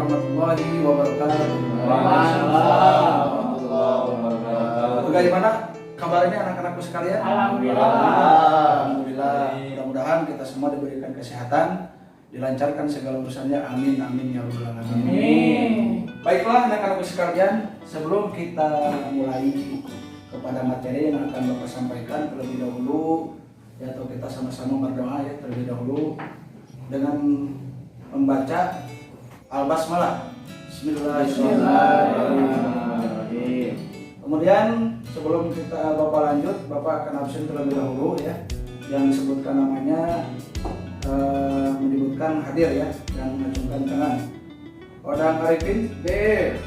warahmatullahi wabarakatuh. Waalaikumsalam warahmatullahi wabarakatuh. Bagaimana kabarnya anak-anakku sekalian? Alhamdulillah. Alhamdulillah. Mudah-mudahan kita semua diberikan kesehatan, dilancarkan segala urusannya. Amin amin ya rabbal alamin. Amin. Baiklah anak-anakku sekalian, sebelum kita mulai kepada materi yang akan Bapak sampaikan terlebih dahulu, ya atau kita sama-sama berdoa ya terlebih dahulu dengan membaca Al-Basmalah. Bismillahirrahmanirrahim. Kemudian sebelum kita Bapak lanjut, Bapak akan absen terlebih dahulu ya. Yang disebutkan namanya menyebutkan hadir ya, yang mengacungkan tangan. Odang Arifin, hadir.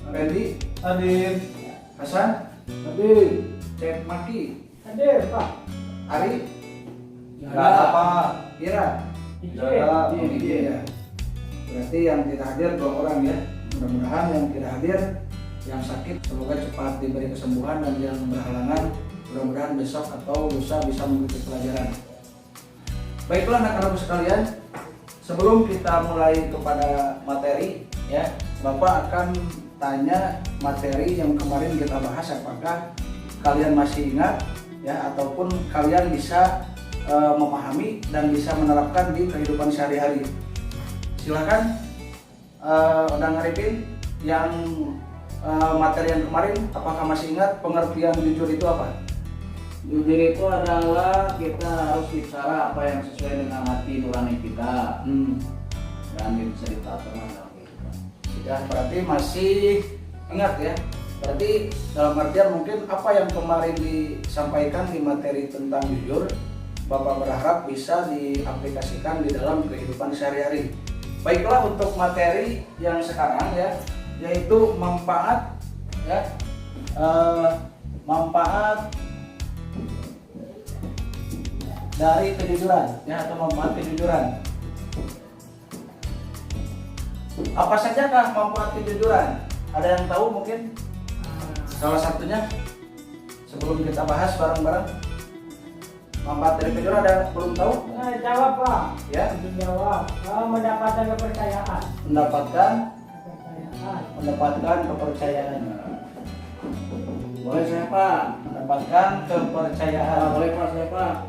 Randy, hadir. Hasan, hadir. Cep Maki, Hadir, Pak. Ari, Ya, Pak. Ira, Ya, ya. Berarti yang tidak hadir 2 orang ya. Mudah-mudahan yang tidak hadir, yang sakit semoga cepat diberi kesembuhan, dan yang berhalangan mudah-mudahan besok atau lusa bisa mengikuti pelajaran. Baiklah anak-anakku sekalian, sebelum kita mulai kepada materi ya, Bapak akan tanya materi yang kemarin kita bahas, apakah kalian masih ingat ya, ataupun kalian bisa memahami dan bisa menerapkan di kehidupan sehari-hari. Silakan Odang Arifin, yang materi yang kemarin apakah masih ingat pengertian jujur itu apa? Jujur itu adalah kita harus bicara apa yang sesuai dengan hati nurani kita dan bisa ditaati dalam kehidupan. Ya, berarti masih ingat ya. Berarti dalam artian mungkin apa yang kemarin disampaikan di materi tentang jujur, Bapak berharap bisa diaplikasikan di dalam kehidupan sehari-hari. Baiklah, untuk materi yang sekarang ya, yaitu manfaat ya, manfaat dari kejujuran ya, atau manfaat kejujuran. Apa saja kah manfaat kejujuran? Ada yang tahu mungkin? Salah satunya sebelum kita bahas bareng-bareng. Manfaat dari kejujuran ada yang belum tahu? Jawab, Pak. Ya, Jawab. Mendapatkan kepercayaan. Mendapatkan kepercayaan. Boleh saya, Pak? Mendapatkan kepercayaan. Boleh, Pak, saya, Pak.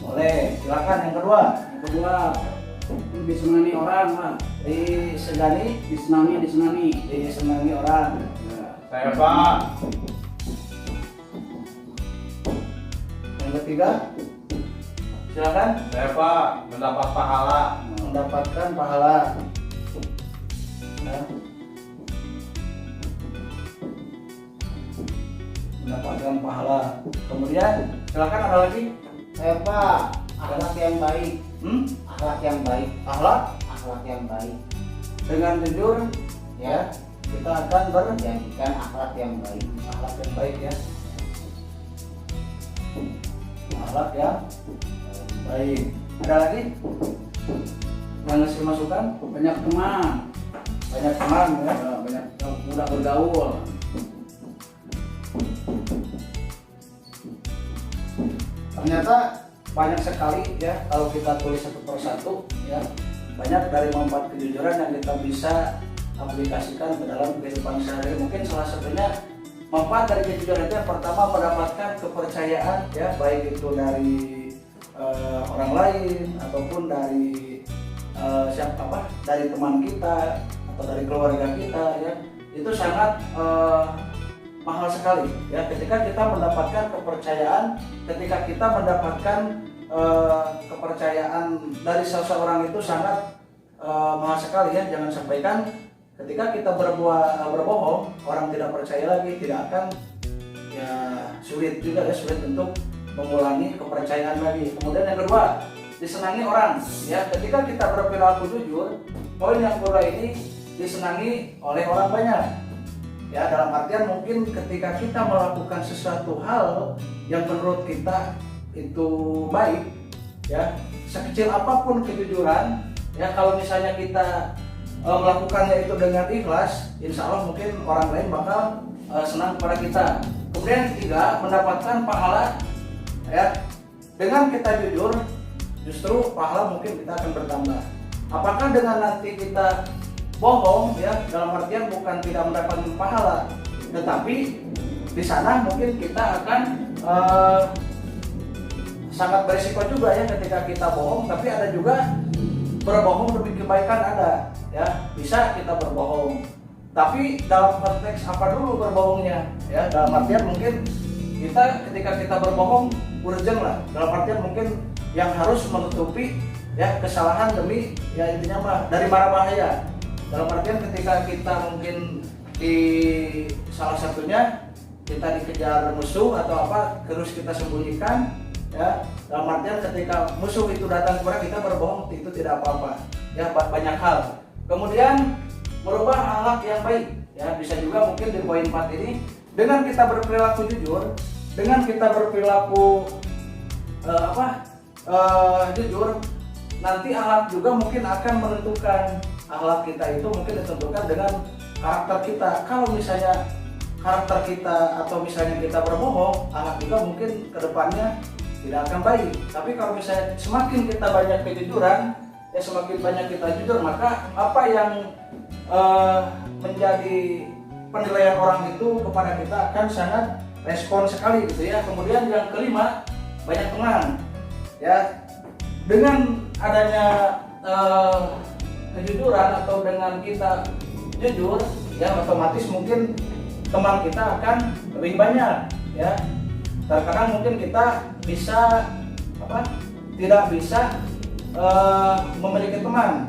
Boleh. Silakan yang kedua. Yang kedua, disenangi orang, Pak. Disenangi orang. Saya, Pak. Yang ketiga, silakan. Saya Pak, mendapat pahala. Mendapatkan pahala. Ya. Mendapatkan pahala. Kemudian silakan, ada lagi? Saya Pak, akhlak yang baik. Akhlak yang baik. Akhlak Akhlak yang baik. dengan jujur ya, kita akan Menjadikan akhlak yang baik. akhlak yang baik ya. Akhlak yang baik. Ada lagi yang ngasih masukan? Banyak teman. Banyak teman ya. Banyak mudah bergaul. Ternyata banyak sekali ya, kalau kita tulis satu persatu ya, banyak dari manfaat kejujuran yang kita bisa aplikasikan ke dalam kehidupan sehari-hari. Mungkin salah satunya manfaat dari kejujuran itu yang pertama, mendapatkan kepercayaan ya, baik itu dari orang lain ataupun dari dari teman kita atau dari keluarga kita ya. Itu sangat mahal sekali ya, ketika kita mendapatkan kepercayaan, ketika kita mendapatkan kepercayaan dari seseorang, itu sangat mahal sekali ya. Jangan sampaikan ketika kita berbohong, orang tidak percaya lagi, tidak akan ya, sulit juga ya, sulit untuk mengulangi kepercayaan lagi. Kemudian yang kedua, disenangi orang ya, ketika kita berperilaku jujur, poin yang kedua ini disenangi oleh orang banyak. Ya, dalam artian mungkin ketika kita melakukan sesuatu hal yang menurut kita itu baik ya, sekecil apapun kejujuran ya, kalau misalnya kita melakukannya itu dengan ikhlas, insya Allah mungkin orang lain bakal senang kepada kita. Kemudian yang ketiga, mendapatkan pahala ya, dengan kita jujur justru pahala mungkin kita akan bertambah. Apakah dengan nanti kita bohong ya, dalam artian bukan tidak mendapatkan pahala, tetapi di sana mungkin kita akan sangat berisiko juga ya ketika kita bohong. Tapi ada juga berbohong demi kebaikan, ada ya, bisa kita berbohong. Tapi dalam konteks apa dulu berbohongnya ya, dalam artian mungkin kita ketika kita berbohong urgent lah, dalam artian mungkin yang harus menutupi ya kesalahan demi ya intinya mah dari mara bahaya. Dalam artian ketika kita mungkin di salah satunya kita dikejar musuh atau apa, terus kita sembunyikan ya, dalam artian ketika musuh itu datang kepada kita berbohong itu tidak apa-apa ya, banyak hal. Kemudian merubah akhlak yang baik ya, bisa juga mungkin di poin 4 ini, dengan kita berperilaku jujur, dengan kita berperilaku jujur, nanti akhlak juga mungkin akan menentukan. Akhlak kita itu mungkin ditentukan dengan karakter kita. Kalau misalnya karakter kita atau misalnya kita berbohong, akhlak juga mungkin kedepannya tidak akan baik. Tapi kalau misalnya semakin kita banyak kejujuran, ya semakin banyak kita jujur, maka apa yang menjadi penilaian orang itu kepada kita akan sangat respon sekali gitu ya. Kemudian yang kelima, banyak teman ya. Dengan adanya kejujuran atau dengan kita jujur ya, otomatis mungkin teman kita akan lebih banyak ya. Terkadang mungkin kita bisa tidak bisa memiliki teman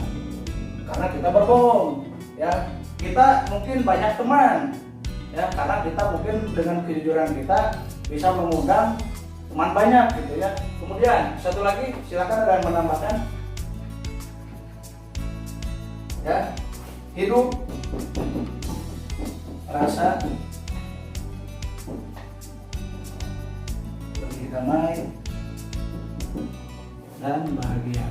karena kita berbohong ya. Kita mungkin banyak teman ya karena kita mungkin dengan kejujuran kita bisa mengundang teman banyak gitu ya. Kemudian satu lagi, silakan ada yang menambahkan ya. Hidup rasa lebih damai dan bahagia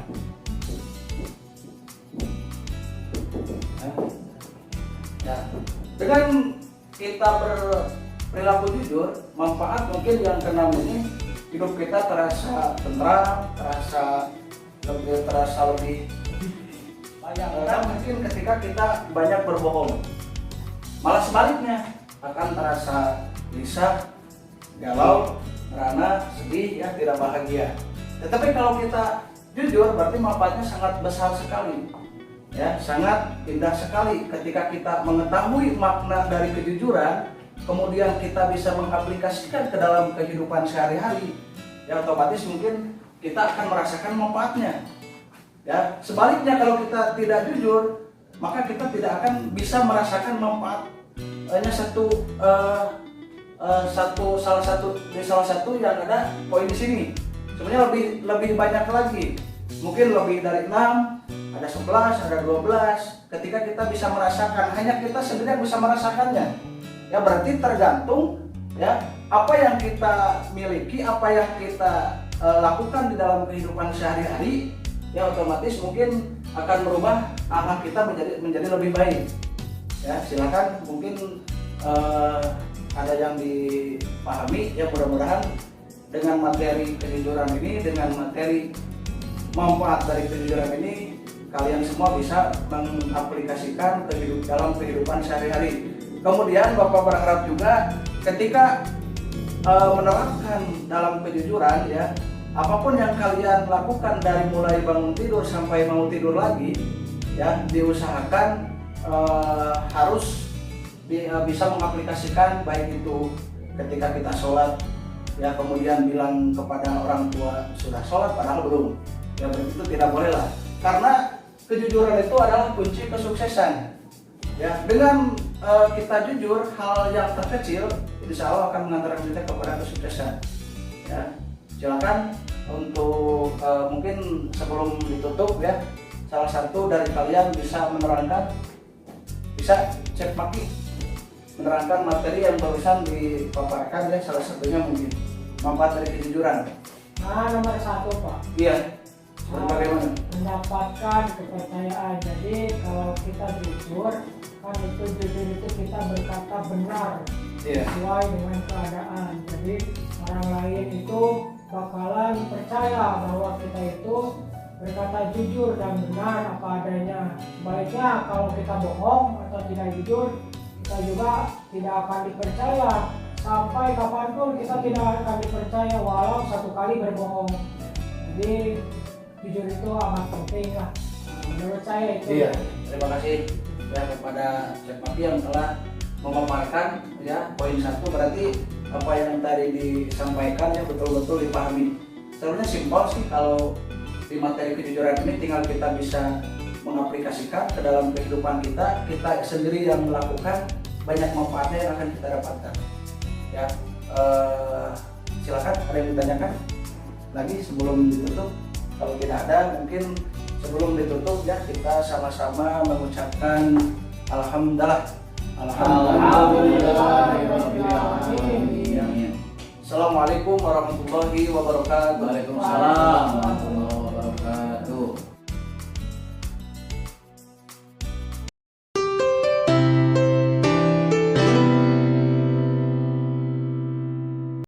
ya. Dengan kita berperilaku jujur, manfaat mungkin yang keenam ini, hidup kita terasa tentram, terasa lebih bayangkan mungkin ketika kita banyak berbohong, malah sebaliknya akan terasa gelisah, galau, merana, sedih ya, tidak bahagia. Tetapi kalau kita jujur berarti manfaatnya sangat besar sekali ya, sangat indah sekali ketika kita mengetahui makna dari kejujuran, kemudian kita bisa mengaplikasikan ke dalam kehidupan sehari-hari ya, otomatis mungkin kita akan merasakan manfaatnya ya. Sebaliknya kalau kita tidak jujur, maka kita tidak akan bisa merasakan manfaat. Hanya salah satu yang ada poin di sini. Sebenarnya lebih banyak lagi, mungkin lebih dari 6, ada 11, ada 12. Ketika kita bisa merasakan, hanya kita sendiri yang bisa merasakannya ya, berarti tergantung ya apa yang kita miliki, apa yang kita lakukan di dalam kehidupan sehari-hari ya, otomatis mungkin akan merubah akhlak kita menjadi lebih baik ya. Silakan mungkin ada yang dipahami ya, mudah-mudahan dengan materi kejujuran ini, dengan materi manfaat dari kejujuran ini, kalian semua bisa mengaplikasikan dalam kehidupan sehari-hari. Kemudian Bapak berharap juga ketika menerapkan dalam kejujuran ya, apapun yang kalian lakukan dari mulai bangun tidur sampai mau tidur lagi ya, diusahakan harus bisa mengaplikasikan, baik itu ketika kita sholat ya, kemudian bilang kepada orang tua sudah sholat padahal belum ya, begitu tidak boleh lah, karena kejujuran itu adalah kunci kesuksesan ya. Dengan kita jujur, hal yang terkecil insya Allah akan mengantarkan kita kepada kesuksesan ya. Silakan untuk mungkin sebelum ditutup ya, salah satu dari kalian bisa menerangkan, bisa cek maki menerangkan materi yang barusan dipaparkan ya, salah satunya mungkin manfaat dari kejujuran. Nomor 1 Pak. Iya. Bagaimana? Mendapatkan kepercayaan. Jadi kalau kita jujur, kan itu jujur itu kita berkata benar sesuai dengan keadaan. Jadi orang lain itu bakalan percaya bahwa kita itu berkata jujur dan benar apa adanya. Sebaliknya kalau kita bohong atau tidak jujur, kita juga tidak akan dipercaya. Sampai kapanpun kita tidak akan dipercaya walau satu kali berbohong. Jadi jujur itu amat penting lah. Menurut saya itu. Iya, terima kasih ya kepada Chef Maki yang telah memaparkan ya poin 1. Berarti apa yang tadi disampaikan ya betul-betul dipahami. Sebenarnya simpel sih kalau di materi kejujuran ini, tinggal kita bisa mengaplikasikan ke dalam kehidupan kita sendiri yang melakukan, banyak manfaatnya yang akan kita dapatkan. Ya, silakan ada yang ditanyakan lagi sebelum ditutup. Kalau tidak ada, mungkin sebelum ditutup ya kita sama-sama mengucapkan alhamdulillah. Assalamualaikum warahmatullahi wabarakatuh. Waalaikumsalam.